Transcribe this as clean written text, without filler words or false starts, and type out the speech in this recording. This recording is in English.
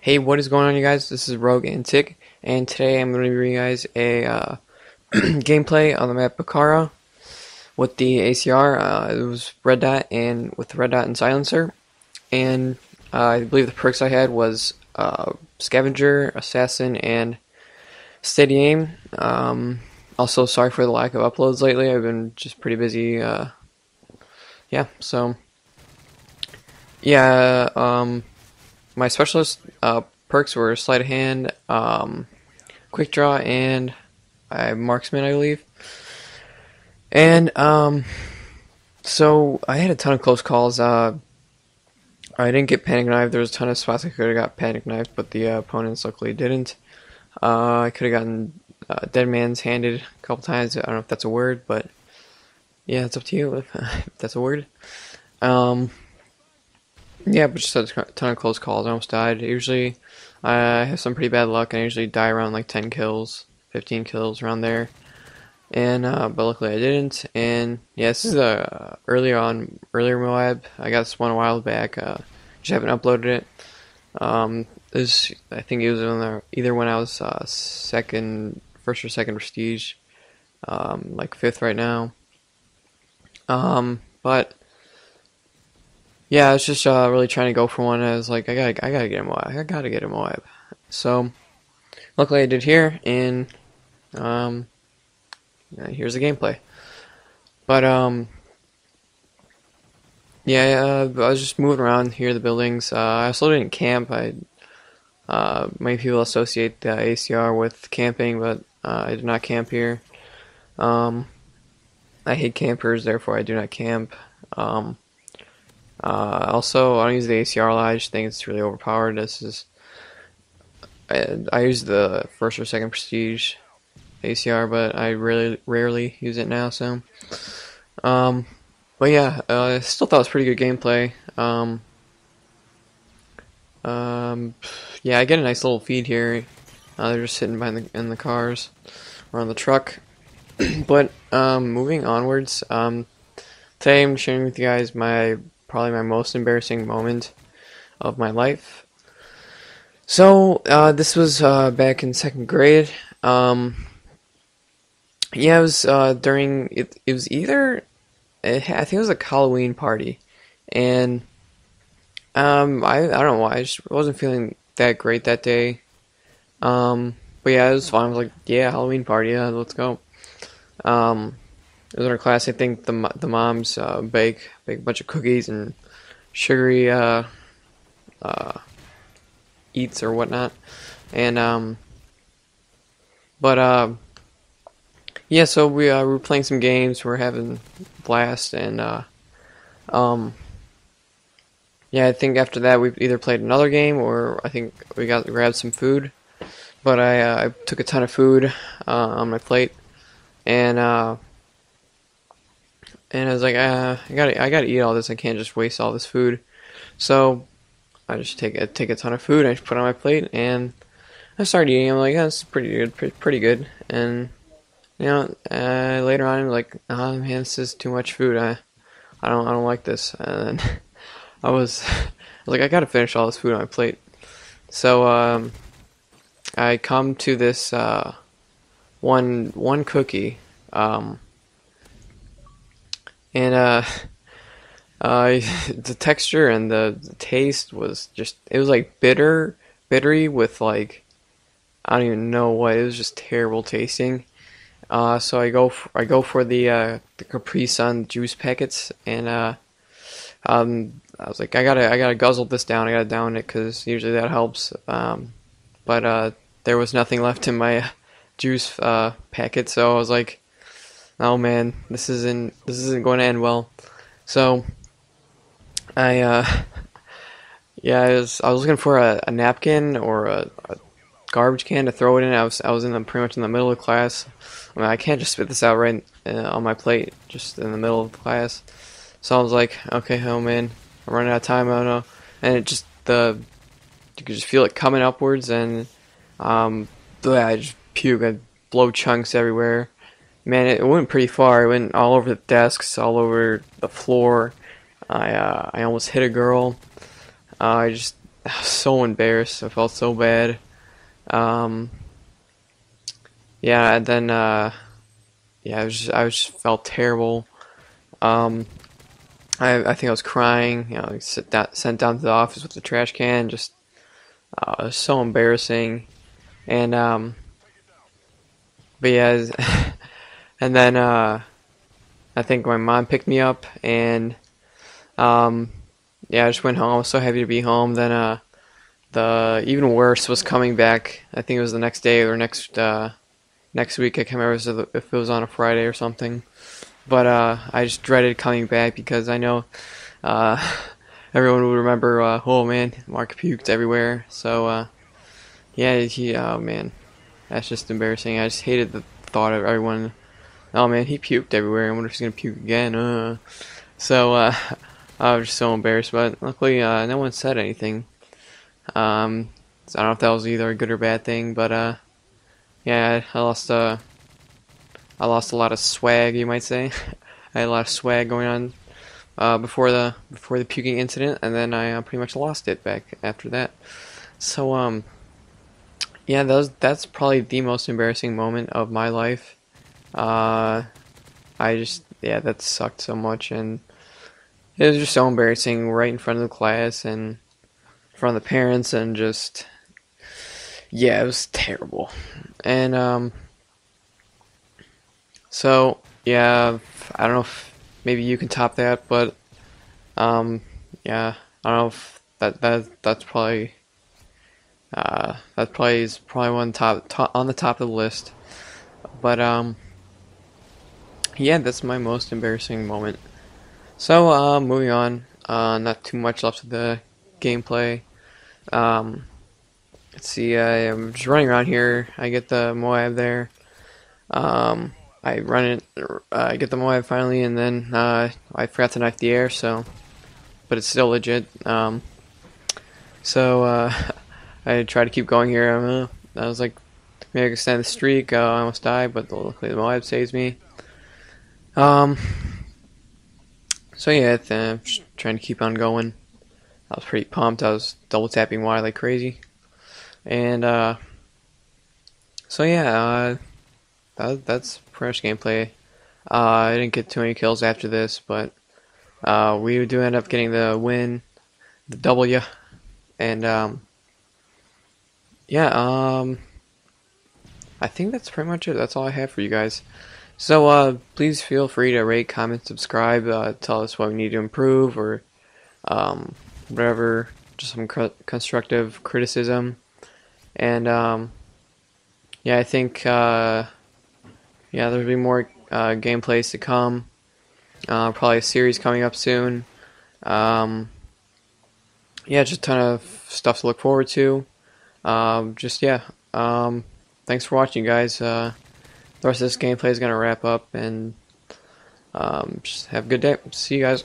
Hey, what is going on, you guys? This is RogueandTik, and today I'm going to bring you guys a gameplay on the map Bakara with the ACR. It was red dot and with the red dot and silencer, and I believe the perks I had was scavenger, assassin, and steady aim. Also, sorry for the lack of uploads lately. I've been just pretty busy. Yeah, so yeah. My specialist perks were sleight of hand, quick draw, and marksman, I believe. And so I had a ton of close calls. I didn't get panic knifed. There was a ton of spots I could have got panic knifed, but the opponents luckily didn't. I could have gotten dead man's handed a couple times. I don't know if that's a word, but yeah, it's up to you if that's a word. Yeah, but just had a ton of close calls. I almost died. Usually, I have some pretty bad luck, and I usually die around like 10 kills, 15 kills, around there. And but luckily I didn't. And yeah, this is earlier MOAB. I got this one a while back. Just haven't uploaded it. I think it was either when I was first or second prestige, like fifth right now. But yeah, I was just really trying to go for one. I was like, I gotta get a MOAB. I gotta get a MOAB. So luckily I did here, and here's the gameplay. But yeah, I was just moving around here, the buildings. I also didn't camp. Many people associate the ACR with camping, but I did not camp here. I hate campers, therefore I do not camp. Also, I don't use the ACR a lot. I just think it's really overpowered. I use the first or second prestige ACR, but I rarely use it now. So, but yeah, I still thought it was pretty good gameplay. Yeah, I get a nice little feed here. They're just sitting behind in the cars or on the truck. But moving onwards, today I'm sharing with you guys probably my most embarrassing moment of my life. So this was back in second grade. Yeah, it was during it. It was either I think it was a Halloween party, and I don't know why, I just wasn't feeling that great that day. But yeah, it was fun. I was like, yeah, Halloween party, yeah, let's go. It was in our class. I think the moms bake a bunch of cookies and sugary eats or whatnot, and but yeah, so we were playing some games. We're having a blast, and yeah, I think after that we either played another game or I think we grabbed some food. But I took a ton of food on my plate, and I was like, I gotta eat all this. I can't just waste all this food. So I just take a ton of food. I just put it on my plate, and I started eating. I'm like, yeah, this is pretty good, pretty good. And you know, later on, I'm like, oh man, this is too much food. I don't like this. And then I was like, I gotta finish all this food on my plate. So I come to this one cookie, and the texture and the taste was just, it was like bittery with like, I don't even know what, it was just terrible tasting. So I go for the Capri Sun juice packets, and I was like, I gotta guzzle this down. I gotta down it because usually that helps. But there was nothing left in my juice packet, so I was like, oh man, this isn't going to end well. So I yeah, I was looking for a napkin or a garbage can to throw it in. I was pretty much in the middle of class. I mean, I can't just spit this out right on my plate, just in the middle of the class. So I was like, okay, oh man, I'm running out of time. I don't know. And it just you could just feel it coming upwards, and I just puke. I blow chunks everywhere. Man, it went pretty far. It went all over the desks, all over the floor. I almost hit a girl. I just I was so embarrassed. I felt so bad. Um, yeah, and then yeah, I just felt terrible. Um, I think I was crying. You know, like sent down to the office with the trash can. Just it was so embarrassing. And but yeah, and then I think my mom picked me up, and um, yeah, I just went home. I was so happy to be home. Then the even worse was coming back. I think it was the next day or next week. I can't remember if it was on a Friday or something. But I just dreaded coming back because I know uh, everyone would remember. Oh man, Mark puked everywhere. So yeah, oh man, that's just embarrassing. I just hated the thought of everyone. Oh man, he puked everywhere. I wonder if he's gonna puke again. So I was just so embarrassed. But luckily, no one said anything. So I don't know if that was either a good or bad thing, but yeah, I lost a lot of swag, you might say. I had a lot of swag going on before the puking incident, and then I pretty much lost it back after that. So yeah, that's probably the most embarrassing moment of my life. I just yeah, that sucked so much, and it was just so embarrassing right in front of the class and in front of the parents, and just yeah, it was terrible. And so yeah, I don't know if maybe you can top that, but yeah, I don't know if that's probably is probably one on the top of the list. But yeah, that's my most embarrassing moment. So moving on, not too much left of the gameplay. Um, let's see, I'm just running around here. I get the MOAB there. I run it, I get the MOAB finally, and then I forgot to knife the air, so, but it's still legit. So I try to keep going here. I was like, maybe I can extend the streak. I almost died, but luckily the MOAB saves me. So yeah, I'm just trying to keep on going. I was pretty pumped. I was double tapping Y like crazy, and so yeah, that's pretty much gameplay. I didn't get too many kills after this, but we do end up getting the win, the W, and yeah, I think that's pretty much it. That's all I have for you guys. So please feel free to rate, comment, subscribe, tell us what we need to improve, or whatever, just some constructive criticism. And yeah, I think yeah, there'll be more gameplays to come. Probably a series coming up soon. Yeah, just a ton of stuff to look forward to. Just yeah. Thanks for watching, guys. The rest of this gameplay is gonna wrap up, and just have a good day. See you guys.